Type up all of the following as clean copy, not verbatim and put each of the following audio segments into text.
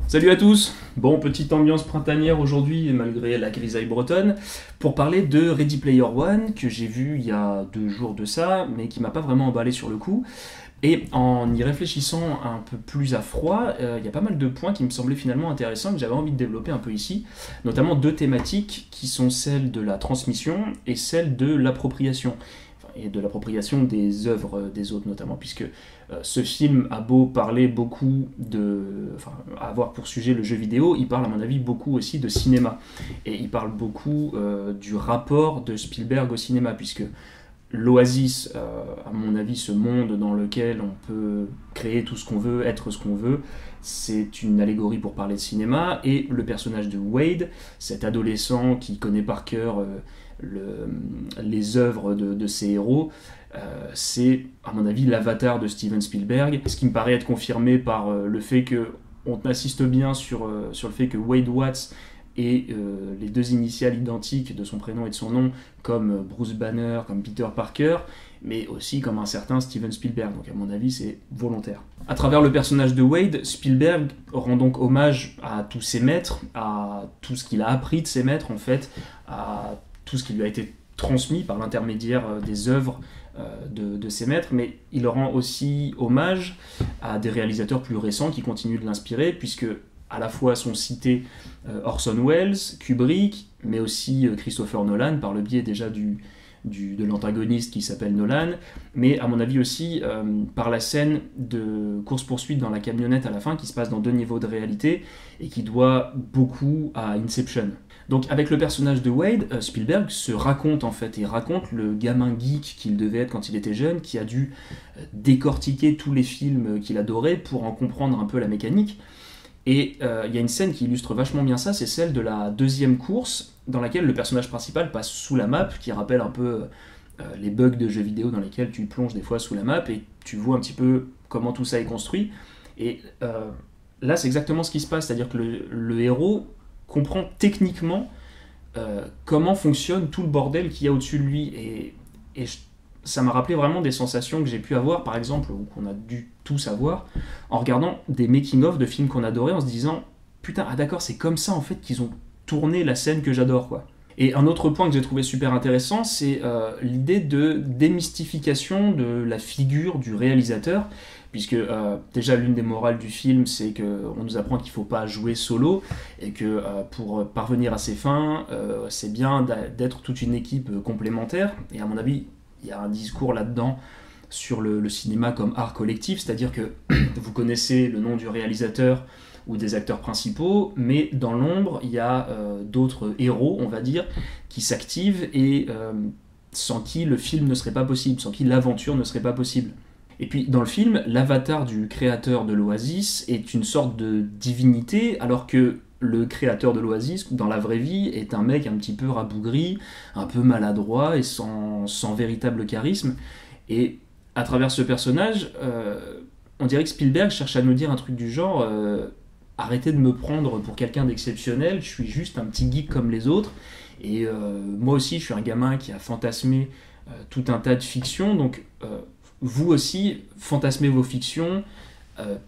Salut à tous. Bon, petite ambiance printanière aujourd'hui, malgré la grisaille bretonne, pour parler de Ready Player One, que j'ai vu il y a 2 jours de ça, mais qui m'a pas vraiment emballé sur le coup. Et en y réfléchissant un peu plus à froid, il y a pas mal de points qui me semblaient finalement intéressants, que j'avais envie de développer un peu ici, notamment deux thématiques qui sont celles de la transmission et celle de l'appropriation. Et de l'appropriation des œuvres des autres notamment, puisque ce film a beau parler beaucoup enfin, avoir pour sujet le jeu vidéo, il parle à mon avis beaucoup aussi de cinéma, et il parle beaucoup du rapport de Spielberg au cinéma, puisque l'Oasis, à mon avis, ce monde dans lequel on peut créer tout ce qu'on veut, être ce qu'on veut, c'est une allégorie pour parler de cinéma, et le personnage de Wade, cet adolescent qui connaît par cœur les œuvres de ses héros, c'est à mon avis l'avatar de Steven Spielberg, ce qui me paraît être confirmé par le fait que on assiste bien sur le fait que Wade Watts et les deux initiales identiques de son prénom et de son nom, comme Bruce Banner, comme Peter Parker, mais aussi comme un certain Steven Spielberg. Donc à mon avis, c'est volontaire. À travers le personnage de Wade, Spielberg rend donc hommage à tous ses maîtres, à tout ce qu'il a appris de ses maîtres en fait, à tout ce qui lui a été transmis par l'intermédiaire des œuvres de ses maîtres, mais il rend aussi hommage à des réalisateurs plus récents qui continuent de l'inspirer, puisque à la fois sont cités Orson Welles, Kubrick, mais aussi Christopher Nolan, par le biais déjà de l'antagoniste qui s'appelle Nolan, mais à mon avis aussi par la scène de course-poursuite dans la camionnette à la fin, qui se passe dans 2 niveaux de réalité, et qui doit beaucoup à Inception. Donc avec le personnage de Wade, Spielberg se raconte en fait, et raconte le gamin geek qu'il devait être quand il était jeune, qui a dû décortiquer tous les films qu'il adorait pour en comprendre un peu la mécanique. Et il y a une scène qui illustre vachement bien ça, c'est celle de la deuxième course, dans laquelle le personnage principal passe sous la map, qui rappelle un peu les bugs de jeux vidéo dans lesquels tu plonges des fois sous la map, et tu vois un petit peu comment tout ça est construit. Et là, c'est exactement ce qui se passe, c'est-à-dire que le héros comprend techniquement comment fonctionne tout le bordel qu'il y a au-dessus de lui. Et ça m'a rappelé vraiment des sensations que j'ai pu avoir, par exemple, ou qu'on a dû tous avoir, en regardant des making-of de films qu'on adorait, en se disant putain, ah d'accord, c'est comme ça en fait qu'ils ont tourné la scène que j'adore, quoi. Et un autre point que j'ai trouvé super intéressant, c'est l'idée de démystification de la figure du réalisateur, puisque déjà l'une des morales du film, c'est qu'on nous apprend qu'il ne faut pas jouer solo, et que pour parvenir à ses fins, c'est bien d'être toute une équipe complémentaire, et à mon avis, il y a un discours là-dedans sur le cinéma comme art collectif, c'est-à-dire que vous connaissez le nom du réalisateur ou des acteurs principaux, mais dans l'ombre, il y a d'autres héros, on va dire, qui s'activent et sans qui le film ne serait pas possible, sans qui l'aventure ne serait pas possible. Et puis dans le film, l'avatar du créateur de l'Oasis est une sorte de divinité, alors que le créateur de l'Oasis, dans la vraie vie, est un mec un petit peu rabougri, un peu maladroit et sans véritable charisme. Et à travers ce personnage, on dirait que Spielberg cherche à nous dire un truc du genre arrêtez de me prendre pour quelqu'un d'exceptionnel, je suis juste un petit geek comme les autres, et moi aussi je suis un gamin qui a fantasmé tout un tas de fictions, donc vous aussi fantasmez vos fictions,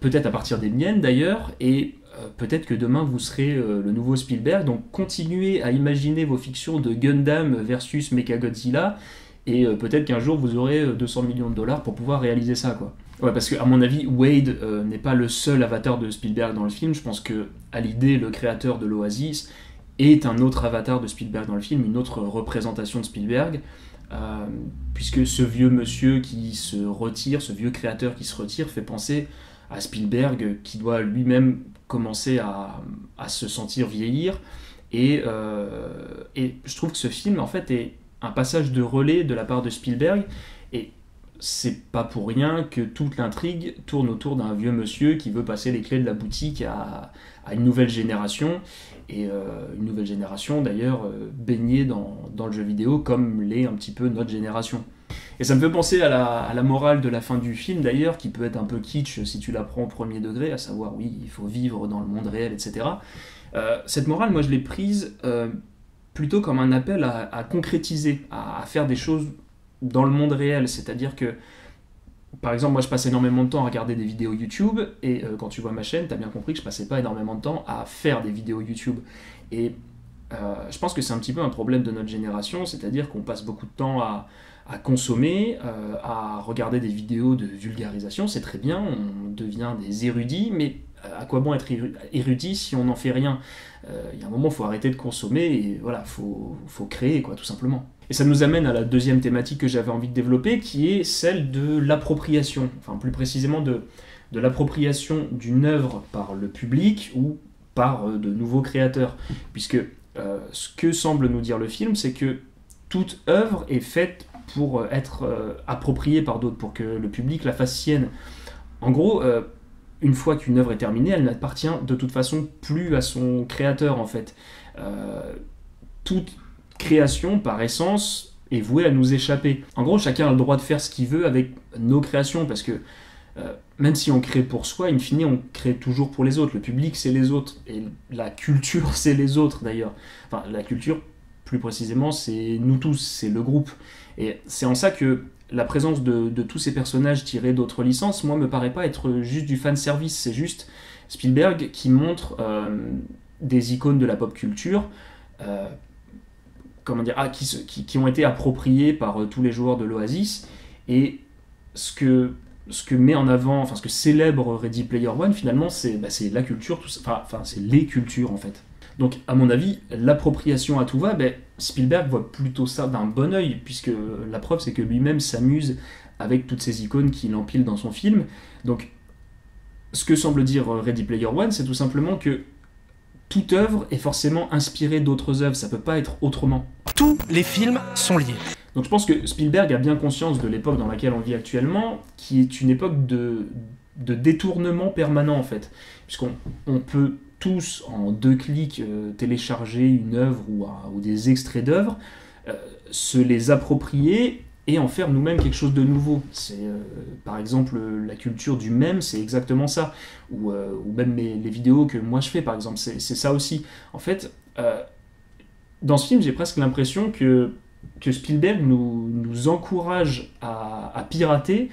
peut-être à partir des miennes d'ailleurs, et peut-être que demain vous serez le nouveau Spielberg, donc continuez à imaginer vos fictions de Gundam versus Mechagodzilla, et peut-être qu'un jour vous aurez 200 millions de dollars pour pouvoir réaliser ça, quoi. Ouais, parce qu'à mon avis, Wade n'est pas le seul avatar de Spielberg dans le film. Je pense que Hallyday, le créateur de l'Oasis, est un autre avatar de Spielberg dans le film, une autre représentation de Spielberg, puisque ce vieux monsieur qui se retire, ce vieux créateur qui se retire, fait penser à Spielberg qui doit lui-même commencer à se sentir vieillir. Et je trouve que ce film, en fait, est un passage de relais de la part de Spielberg, et c'est pas pour rien que toute l'intrigue tourne autour d'un vieux monsieur qui veut passer les clés de la boutique à une nouvelle génération, et une nouvelle génération d'ailleurs baignée dans le jeu vidéo comme l'est un petit peu notre génération. Et ça me fait penser à la morale de la fin du film d'ailleurs, qui peut être un peu kitsch si tu la prends au premier degré, à savoir oui, il faut vivre dans le monde réel, etc. Cette morale, moi je l'ai prise plutôt comme un appel à concrétiser, à faire des choses dans le monde réel, c'est-à-dire que par exemple, moi je passe énormément de temps à regarder des vidéos YouTube, et quand tu vois ma chaîne, t'as bien compris que je passais pas énormément de temps à faire des vidéos YouTube. Et je pense que c'est un petit peu un problème de notre génération, c'est-à-dire qu'on passe beaucoup de temps à consommer, à regarder des vidéos de vulgarisation, c'est très bien, on devient des érudits, mais à quoi bon être érudit si on n'en fait rien? Il y a un moment, il faut arrêter de consommer, et voilà, faut créer, quoi, tout simplement. Et ça nous amène à la deuxième thématique que j'avais envie de développer, qui est celle de l'appropriation, enfin plus précisément de l'appropriation d'une œuvre par le public ou par de nouveaux créateurs, puisque ce que semble nous dire le film, c'est que toute œuvre est faite pour être appropriée par d'autres, pour que le public la fasse sienne. En gros, une fois qu'une œuvre est terminée, elle n'appartient de toute façon plus à son créateur, en fait. Toute création, par essence, est vouée à nous échapper. En gros, chacun a le droit de faire ce qu'il veut avec nos créations, parce que même si on crée pour soi, in fine, on crée toujours pour les autres. Le public, c'est les autres. Et la culture, c'est les autres, d'ailleurs. Enfin, la culture, plus précisément, c'est nous tous, c'est le groupe. Et c'est en ça que la présence de tous ces personnages tirés d'autres licences, moi, me paraît pas être juste du fanservice. C'est juste Spielberg qui montre des icônes de la pop culture, comment dire, qui ont été appropriées par tous les joueurs de l'Oasis. Et ce que met en avant, enfin ce que célèbre Ready Player One, finalement, c'est la culture, enfin c'est les cultures en fait. Donc à mon avis, l'appropriation à tout va, Spielberg voit plutôt ça d'un bon œil, puisque la preuve c'est que lui-même s'amuse avec toutes ces icônes qu'il empile dans son film. Donc ce que semble dire Ready Player One, c'est tout simplement que toute œuvre est forcément inspirée d'autres œuvres, ça peut pas être autrement. Tous les films sont liés. Donc je pense que Spielberg a bien conscience de l'époque dans laquelle on vit actuellement, qui est une époque de détournement permanent en fait. Puisqu'on peut tous en 2 clics télécharger une œuvre ou des extraits d'œuvres, se les approprier et en faire nous-mêmes quelque chose de nouveau. C'est par exemple la culture du mème, c'est exactement ça. Ou même les vidéos que moi je fais par exemple, c'est ça aussi. En fait, dans ce film, j'ai presque l'impression que Spielberg nous encourage à pirater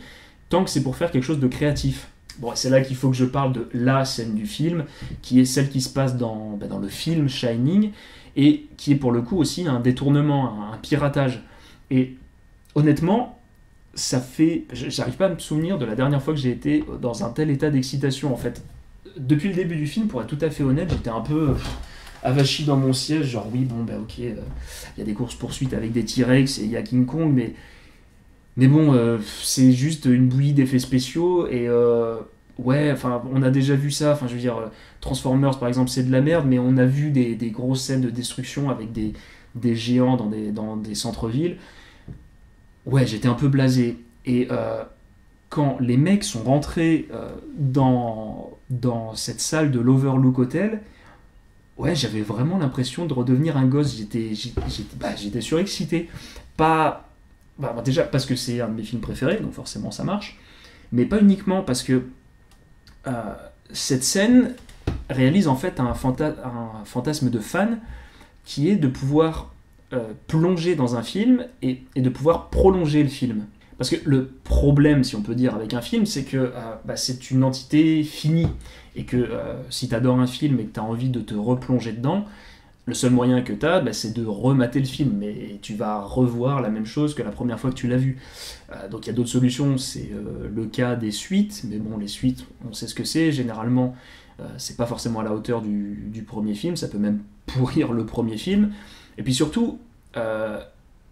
tant que c'est pour faire quelque chose de créatif. Bon, c'est là qu'il faut que je parle de la scène du film, qui est celle qui se passe dans le film Shining, et qui est pour le coup aussi un détournement, un piratage. Et honnêtement, j'arrive pas à me souvenir de la dernière fois que j'ai été dans un tel état d'excitation, en fait. Depuis le début du film, pour être tout à fait honnête, j'étais un peu avachi dans mon siège, genre oui, bon, ok, il y a des courses-poursuites avec des T-Rex et il y a King Kong, mais bon, c'est juste une bouillie d'effets spéciaux, et ouais, enfin, on a déjà vu ça, enfin, je veux dire, Transformers, par exemple, c'est de la merde, mais on a vu des grosses scènes de destruction avec des géants dans des centres-villes. Ouais, j'étais un peu blasé. Et quand les mecs sont rentrés dans cette salle de l'Overlook Hotel, ouais, j'avais vraiment l'impression de redevenir un gosse. J'étais surexcité. Pas... déjà parce que c'est un de mes films préférés, donc forcément ça marche. Mais pas uniquement parce que cette scène réalise en fait un fantasme de fan qui est de pouvoir plonger dans un film et de pouvoir prolonger le film. Parce que le problème, si on peut dire, avec un film, c'est que c'est une entité finie. Et que si tu adores un film et que tu as envie de te replonger dedans, le seul moyen que tu as, c'est de remater le film. Mais tu vas revoir la même chose que la première fois que tu l'as vu. Donc il y a d'autres solutions, c'est le cas des suites. Mais bon, les suites, on sait ce que c'est. Généralement, c'est pas forcément à la hauteur du premier film. Ça peut même pourrir le premier film. Et puis surtout,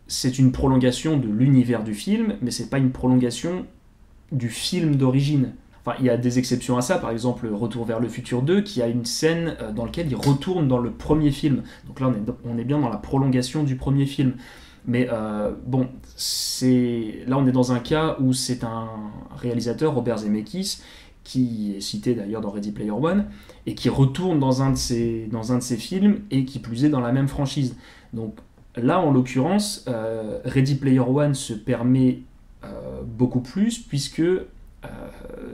c'est une prolongation de l'univers du film, mais c'est pas une prolongation du film d'origine. Enfin, il y a des exceptions à ça, par exemple Retour vers le futur 2, qui a une scène dans laquelle il retourne dans le premier film. Donc là, on est bien dans la prolongation du premier film. Mais bon, là on est dans un cas où c'est un réalisateur, Robert Zemeckis, qui est cité d'ailleurs dans Ready Player One, et qui retourne dans un de ses films, et qui plus est dans la même franchise. Donc là, en l'occurrence, Ready Player One se permet beaucoup plus, puisque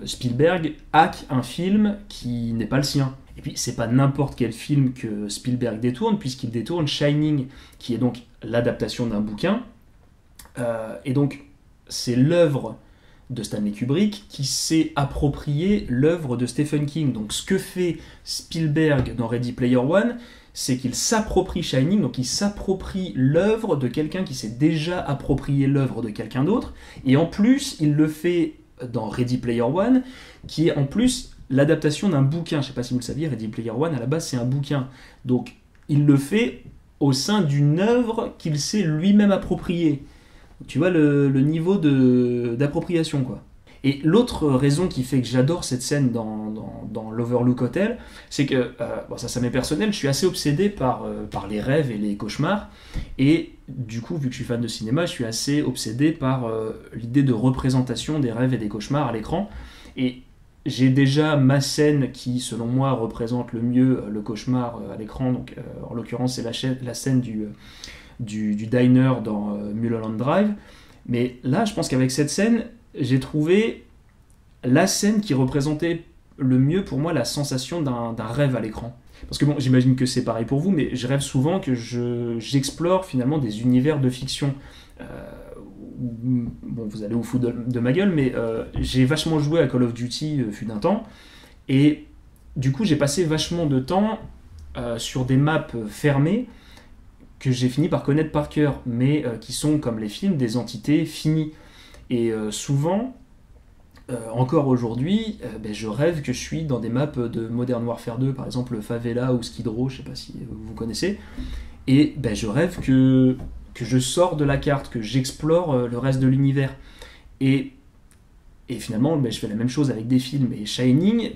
Spielberg hack un film qui n'est pas le sien. Et puis, c'est pas n'importe quel film que Spielberg détourne, puisqu'il détourne Shining, qui est donc l'adaptation d'un bouquin. Et donc, c'est l'œuvre de Stanley Kubrick qui s'est approprié l'œuvre de Stephen King. Donc ce que fait Spielberg dans Ready Player One, c'est qu'il s'approprie Shining, donc il s'approprie l'œuvre de quelqu'un qui s'est déjà approprié l'œuvre de quelqu'un d'autre, et en plus il le fait dans Ready Player One, qui est en plus l'adaptation d'un bouquin. Je ne sais pas si vous le saviez, Ready Player One à la base c'est un bouquin, donc il le fait au sein d'une œuvre qu'il s'est lui-même appropriée. Tu vois le niveau d'appropriation, quoi. Et l'autre raison qui fait que j'adore cette scène dans l'Overlook Hotel, c'est que, bon, ça m'est personnel, je suis assez obsédé par les rêves et les cauchemars, et du coup, vu que je suis fan de cinéma, je suis assez obsédé par l'idée de représentation des rêves et des cauchemars à l'écran, et j'ai déjà ma scène qui, selon moi, représente le mieux le cauchemar à l'écran, donc en l'occurrence c'est la scène du diner dans Mulholland Drive, mais là je pense qu'avec cette scène, j'ai trouvé la scène qui représentait le mieux pour moi la sensation d'un rêve à l'écran. Parce que bon, j'imagine que c'est pareil pour vous, mais je rêve souvent que j'explore finalement des univers de fiction. Bon, vous allez vous foutre de ma gueule, mais j'ai vachement joué à Call of Duty fut d'un temps, et du coup j'ai passé vachement de temps sur des maps fermées que j'ai fini par connaître par cœur, mais qui sont, comme les films, des entités finies. Et souvent, encore aujourd'hui, je rêve que je suis dans des maps de Modern Warfare 2, par exemple Favela ou Skid Row, je sais pas si vous connaissez, et je rêve que je sors de la carte, que j'explore le reste de l'univers. Et finalement, je fais la même chose avec des films. Et Shining,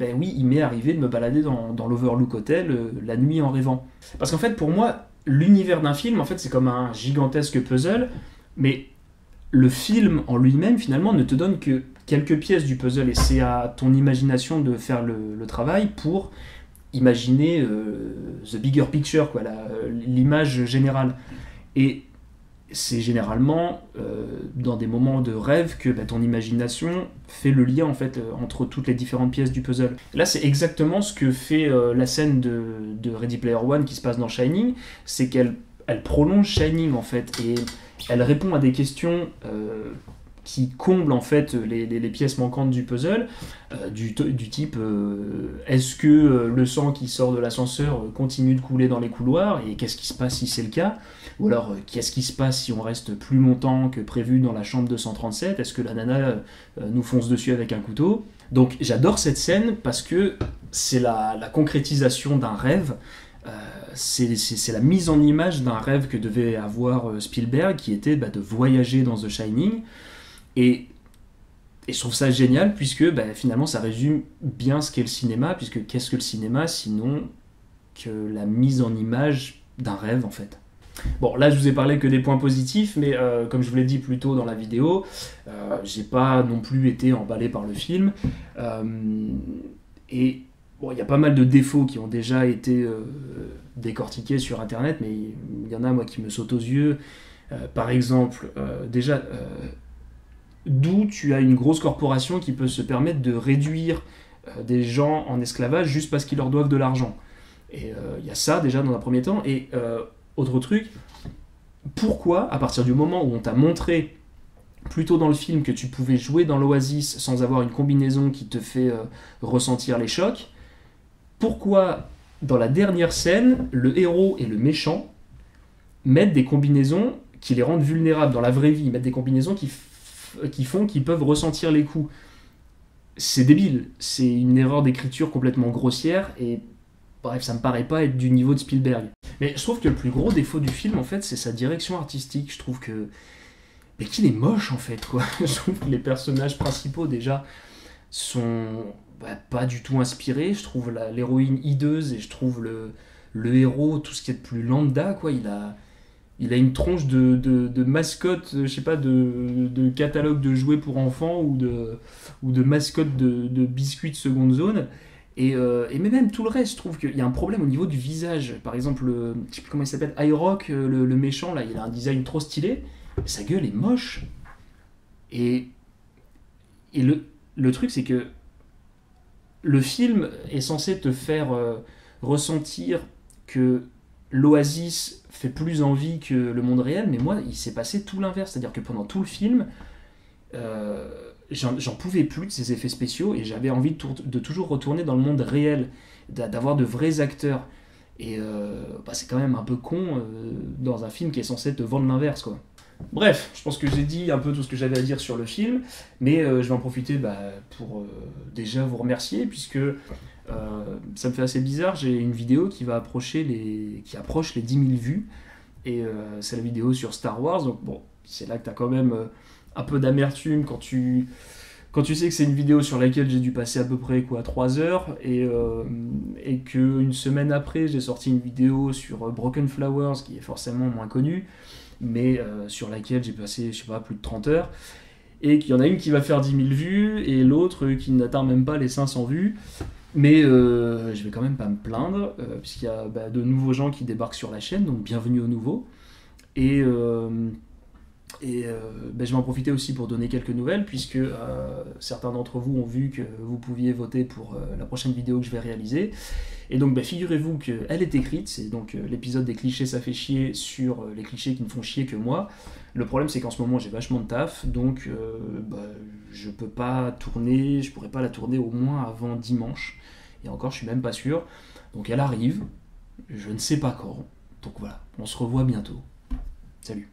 oui, il m'est arrivé de me balader dans l'Overlook Hotel la nuit en rêvant. Parce qu'en fait, pour moi, l'univers d'un film, en fait, c'est comme un gigantesque puzzle, mais le film en lui-même, finalement, ne te donne que quelques pièces du puzzle, et c'est à ton imagination de faire le travail pour imaginer the bigger picture, quoi, l'image générale. Et c'est généralement dans des moments de rêve que ton imagination fait le lien en fait entre toutes les différentes pièces du puzzle. Là, c'est exactement ce que fait la scène de Ready Player One qui se passe dans Shining, c'est qu'elle prolonge Shining en fait, et elle répond à des questions qui comblent en fait les pièces manquantes du puzzle, du type est-ce que le sang qui sort de l'ascenseur continue de couler dans les couloirs, et qu'est-ce qui se passe si c'est le cas, ou alors qu'est-ce qui se passe si on reste plus longtemps que prévu dans la chambre 237, est-ce que la nana nous fonce dessus avec un couteau. Donc j'adore cette scène parce que c'est la concrétisation d'un rêve. C'est la mise en image d'un rêve que devait avoir Spielberg, qui était de voyager dans The Shining, et je trouve ça génial puisque finalement ça résume bien ce qu'est le cinéma, puisque qu'est-ce que le cinéma sinon que la mise en image d'un rêve en fait. Bon, là je vous ai parlé que des points positifs, mais comme je vous l'ai dit plus tôt dans la vidéo, j'ai pas non plus été emballé par le film, et bon, il y a pas mal de défauts qui ont déjà été décortiqués sur internet, mais il y en a moi qui me sautent aux yeux. Par exemple, déjà, d'où tu as une grosse corporation qui peut se permettre de réduire des gens en esclavage juste parce qu'ils leur doivent de l'argent. Et il y a ça déjà dans un premier temps. Et autre truc, pourquoi, à partir du moment où on t'a montré plus tôt dans le film que tu pouvais jouer dans l'Oasis sans avoir une combinaison qui te fait ressentir les chocs, pourquoi dans la dernière scène, le héros et le méchant mettent des combinaisons qui les rendent vulnérables dans la vraie vie, mettent des combinaisons qui font qu'ils peuvent ressentir les coups. C'est débile, c'est une erreur d'écriture complètement grossière, et bref, ça me paraît pas être du niveau de Spielberg. Mais je trouve que le plus gros défaut du film, en fait, c'est sa direction artistique. Je trouve que... mais qu'il est moche, en fait, quoi. Je trouve que les personnages principaux, déjà, sont pas du tout inspirés. Je trouve l'héroïne hideuse, et je trouve le héros, tout ce qui est de plus lambda, quoi. Il a une tronche de mascotte, je sais pas, de catalogue de jouets pour enfants, ou de mascotte de biscuits de seconde zone. Et mais même tout le reste, je trouve qu'il y a un problème au niveau du visage. Par exemple, je sais plus comment il s'appelle, iRock, le méchant, là, il a un design trop stylé, mais sa gueule est moche. Et le truc, c'est que le film est censé te faire ressentir que l'Oasis fait plus envie que le monde réel, mais moi, il s'est passé tout l'inverse. C'est-à-dire que pendant tout le film, J'en pouvais plus de ces effets spéciaux et j'avais envie de toujours retourner dans le monde réel, d'avoir de vrais acteurs. Et c'est quand même un peu con dans un film qui est censé te vendre l'inverse, quoi. Bref, je pense que j'ai dit un peu tout ce que j'avais à dire sur le film, mais je vais en profiter pour déjà vous remercier, puisque ça me fait assez bizarre, j'ai une vidéo qui approche les 10 000 vues, et c'est la vidéo sur Star Wars, donc bon, c'est là que tu as quand même un peu d'amertume quand tu sais que c'est une vidéo sur laquelle j'ai dû passer à peu près 3 heures, et qu'une semaine après j'ai sorti une vidéo sur Broken Flowers, qui est forcément moins connue, mais sur laquelle j'ai passé, je sais pas, plus de 30 heures, et qu'il y en a une qui va faire 10 000 vues, et l'autre qui n'atteint même pas les 500 vues, mais je vais quand même pas me plaindre, puisqu'il y a de nouveaux gens qui débarquent sur la chaîne, donc bienvenue aux nouveaux, et je vais en profiter aussi pour donner quelques nouvelles, puisque certains d'entre vous ont vu que vous pouviez voter pour la prochaine vidéo que je vais réaliser. Et donc figurez-vous qu'elle est écrite, c'est donc l'épisode des clichés ça fait chier sur les clichés qui ne font chier que moi. Le problème c'est qu'en ce moment j'ai vachement de taf, donc je peux pas tourner, je pourrais pas la tourner au moins avant dimanche. Et encore je suis même pas sûr. Donc elle arrive, je ne sais pas quand. Donc voilà, on se revoit bientôt. Salut.